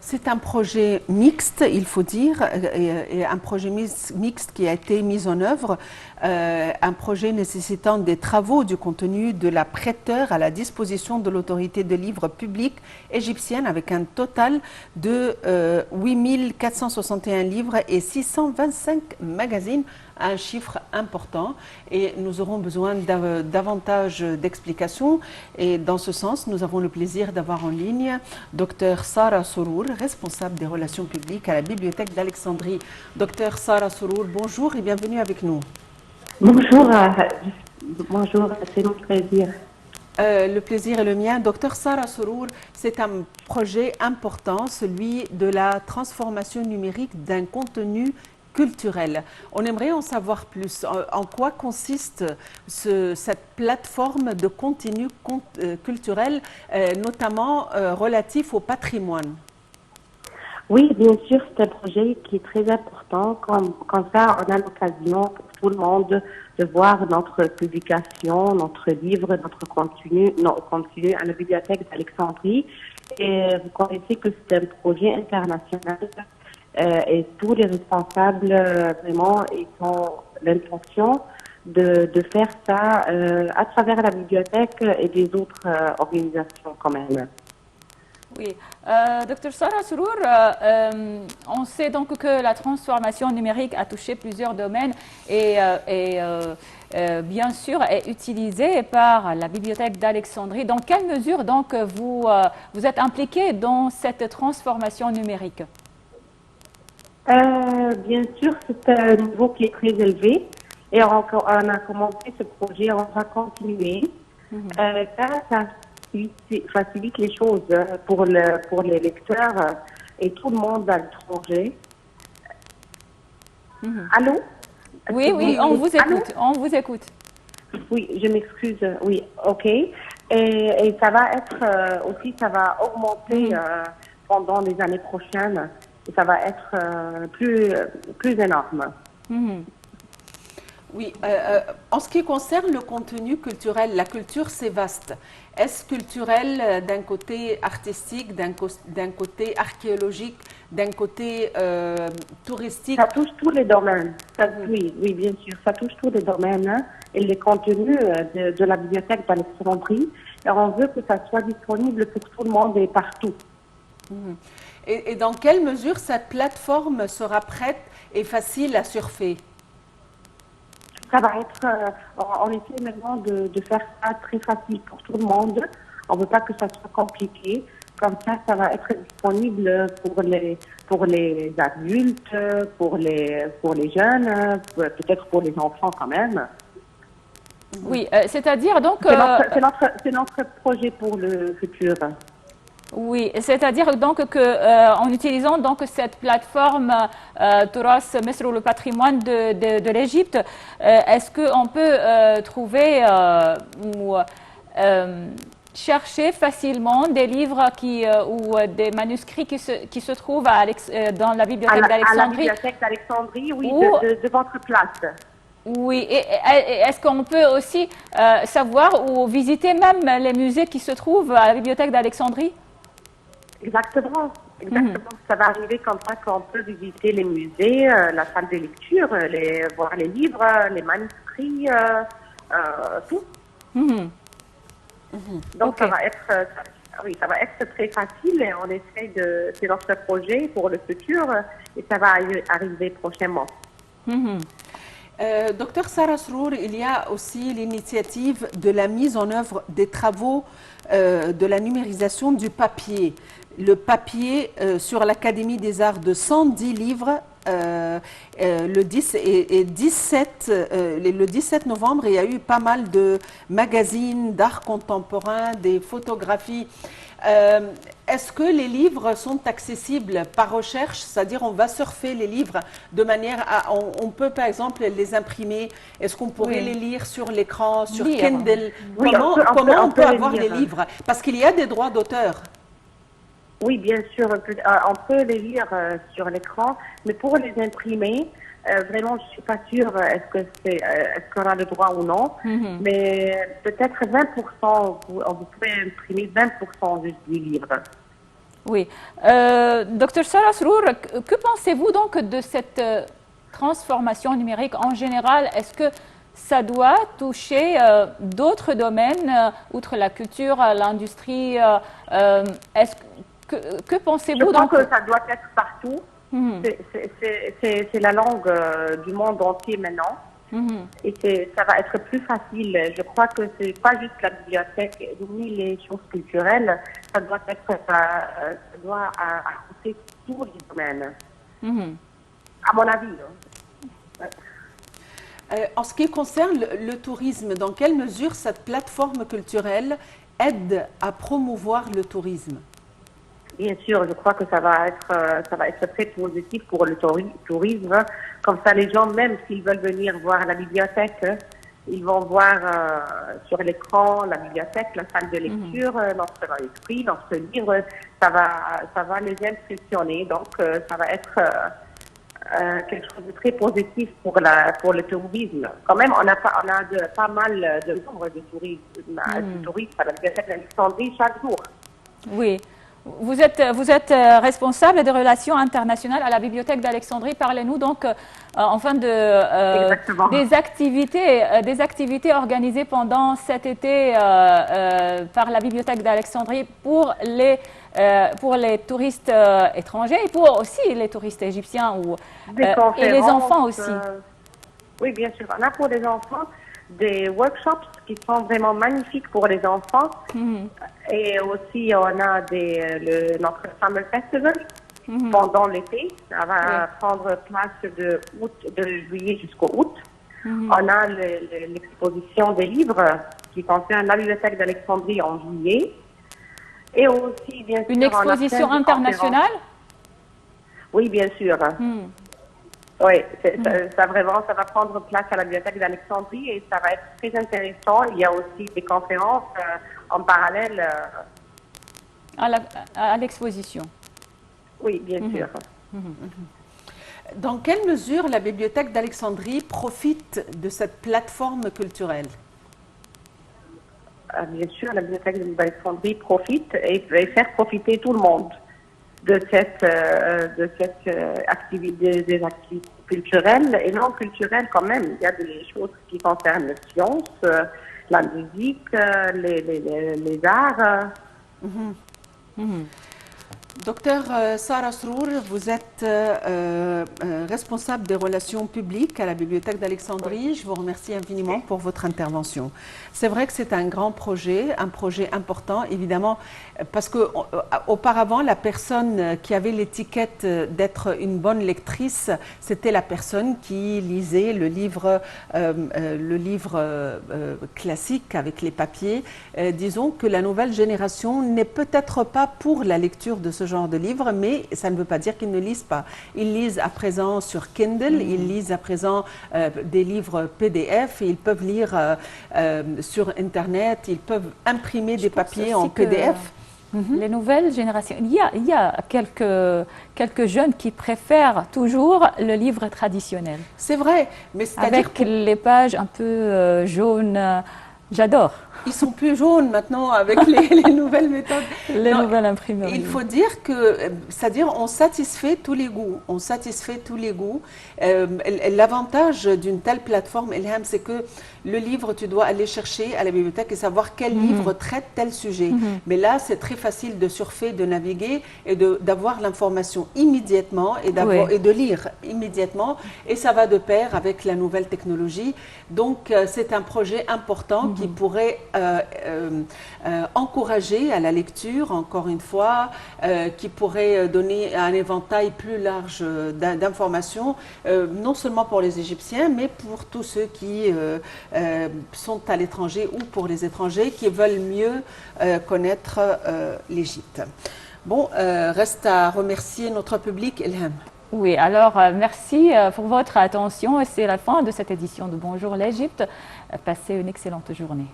C'est un projet mixte, il faut dire, et un projet mixte qui a été mis en œuvre, un projet nécessitant des travaux du contenu de la prêteur à la disposition de l'autorité de livre publique égyptienne avec un total de 8 461 livres et 625 magazines, un chiffre important, et nous aurons besoin davantage d'explications. Et dans ce sens, nous avons le plaisir d'avoir en ligne Dr Sarah Sourour, responsable des relations publiques à la Bibliothèque d'Alexandrie. Dr Sarah Sourour, bonjour et bienvenue avec nous. Bonjour, bonjour, c'est mon plaisir. Le plaisir est le mien. Dr Sarah Sourour, c'est un projet important, celui de la transformation numérique d'un contenu culturel. On aimerait en savoir plus. En quoi consiste cette plateforme de contenu culturel, notamment relatif au patrimoine? Oui, bien sûr, c'est un projet qui est très important. Comme ça, on a l'occasion pour tout le monde de voir notre publication, notre livre, notre contenu à la Bibliothèque d'Alexandrie. Et vous connaissez que c'est un projet international. Et tous les responsables, vraiment, ils ont l'intention de faire ça à travers la bibliothèque et des autres organisations quand même. Oui, Dr Sarah Sourour, on sait donc que la transformation numérique a touché plusieurs domaines et bien sûr est utilisée par la Bibliothèque d'Alexandrie. Dans quelle mesure donc vous êtes impliqué dans cette transformation numérique? Bien sûr, c'est un niveau qui est très élevé et on a commencé ce projet, on va continuer. Ça facilite les choses pour les lecteurs et tout le monde à l'étranger. Allô? Oui, oui, on vous écoute, on vous écoute. Oui, je m'excuse. Oui, ok. Et ça va être aussi, ça va augmenter pendant les années prochaines. Et ça va être plus énorme. Oui, en ce qui concerne le contenu culturel, la culture c'est vaste. Est-ce culturel d'un côté artistique, d'un côté archéologique, d'un côté touristique? Ça touche tous les domaines. Oui, oui, bien sûr, ça touche tous les domaines hein, et les contenus de la bibliothèque d'Alexandrie. Et on veut que ça soit disponible pour tout le monde et partout. Et dans quelle mesure cette plateforme sera prête et facile à surfer? Ça va être, on essaie maintenant de faire ça très facile pour tout le monde. On ne veut pas que ça soit compliqué. Comme ça va être disponible pour les adultes, pour les jeunes, peut-être pour les enfants quand même. Oui, c'est-à-dire donc... C'est notre projet pour le futur. Oui, c'est-à-dire donc que en utilisant donc cette plateforme Touras Mesr, le patrimoine de l'Égypte, est-ce qu'on peut trouver ou chercher facilement des livres ou des manuscrits qui se trouvent dans la bibliothèque d'Alexandrie? À la bibliothèque d'Alexandrie, oui, de votre place. Oui, et est-ce qu'on peut aussi savoir ou visiter même les musées qui se trouvent à la bibliothèque d'Alexandrie? Exactement. Ça va arriver comme ça qu'on peut visiter les musées, la salle de lecture, voir les livres, les manuscrits, tout. Donc ça va être très facile et on essaie c'est notre projet pour le futur et ça va arriver prochainement. Docteur Sarah Sourour, il y a aussi l'initiative de la mise en œuvre des travaux de la numérisation du papier. Le papier sur l'Académie des Arts de 110 livres le 17 novembre, il y a eu pas mal de magazines d'art contemporain, des photographies. Est-ce que les livres sont accessibles par recherche? C'est-à-dire on va surfer les livres de manière à... On peut par exemple les imprimer. Est-ce qu'on pourrait les lire sur l'écran, sur Kindle? Oui, comment on peut avoir les les livres? Parce qu'il y a des droits d'auteur. Oui, bien sûr, on peut les lire sur l'écran, mais pour les imprimer, vraiment, je ne suis pas sûre est-ce qu'on a le droit ou non, mais peut-être 20%, vous pouvez imprimer 20% du livre. Oui. Docteur Sarah Srour, que pensez-vous donc de cette transformation numérique en général? Est-ce que ça doit toucher d'autres domaines, outre la culture, l'industrie? Que pensez-vous? Je pense que ça doit être partout. C'est la langue du monde entier maintenant. Et ça va être plus facile. Je crois que c'est pas juste la bibliothèque ni les choses culturelles. Ça doit affecter tous les domaines. À mon avis. En ce qui concerne le tourisme, dans quelle mesure cette plateforme culturelle aide à promouvoir le tourisme? Bien sûr, je crois que ça va être très positif pour le tourisme. Comme ça, les gens, même s'ils veulent venir voir la bibliothèque, ils vont voir sur l'écran la bibliothèque, la salle de lecture, notre manuscrit, notre livre. Ça va les impressionner. Donc, ça va être quelque chose de très positif pour le tourisme. Quand même, on a pas mal de nombre de touristes à la bibliothèque d'Alexandrie chaque jour. Oui. Vous êtes responsable des relations internationales à la Bibliothèque d'Alexandrie. Parlez-nous donc enfin des activités organisées pendant cet été par la Bibliothèque d'Alexandrie pour les touristes étrangers et pour aussi les touristes égyptiens et les enfants aussi. Oui, bien sûr. On a pour les enfants des workshops qui sont vraiment magnifiques pour les enfants. Et aussi, on a notre Summer Festival pendant l'été. Ça va prendre place de juillet jusqu'au août. On a l'exposition des livres qui concerne la bibliothèque d'Alexandrie en juillet. Et aussi, bien sûr, une exposition internationale? Oui, bien sûr. Oui, ça va prendre place à la bibliothèque d'Alexandrie et ça va être très intéressant. Il y a aussi des conférences en parallèle. À l'exposition. Oui, bien sûr. Dans quelle mesure la bibliothèque d'Alexandrie profite de cette plateforme culturelle? Bien sûr, la bibliothèque d'Alexandrie profite et va faire profiter tout le monde de cette activité, des activités culturelles et non culturelles quand même. Il y a des choses qui concernent la science, la musique, les arts. Docteur Sarah Srour, vous êtes responsable des relations publiques à la Bibliothèque d'Alexandrie. Je vous remercie infiniment pour votre intervention. C'est vrai que c'est un grand projet, un projet important, évidemment, parce que auparavant, la personne qui avait l'étiquette d'être une bonne lectrice, c'était la personne qui lisait le livre classique avec les papiers. Disons que la nouvelle génération n'est peut-être pas pour la lecture de ce genre de livres, mais ça ne veut pas dire qu'ils ne lisent pas. Ils lisent à présent sur Kindle, ils lisent à présent des livres PDF, et ils peuvent lire sur Internet, ils peuvent imprimer des papiers en PDF. Les nouvelles générations, il y a quelques jeunes qui préfèrent toujours le livre traditionnel. C'est vrai, mais c'est-à-dire avec les pages un peu jaunes. J'adore. Ils sont plus jaunes maintenant avec les nouvelles méthodes. Nouvelles imprimeries. Il faut dire que, c'est-à-dire, on satisfait tous les goûts. On satisfait tous les goûts. L'avantage d'une telle plateforme, Elham, c'est que le livre, tu dois aller chercher à la bibliothèque et savoir quel livre traite tel sujet. Mais là, c'est très facile de surfer, de naviguer et d'avoir l'information immédiatement et de lire immédiatement. Et ça va de pair avec la nouvelle technologie. Donc, c'est un projet important qui pourrait encourager à la lecture, encore une fois, qui pourrait donner un éventail plus large d'informations, non seulement pour les Égyptiens, mais pour tous ceux qui sont à l'étranger ou pour les étrangers qui veulent mieux connaître l'Égypte. Bon, reste à remercier notre public, Elham. Oui, alors merci pour votre attention et c'est la fin de cette édition de Bonjour l'Égypte. Passez une excellente journée.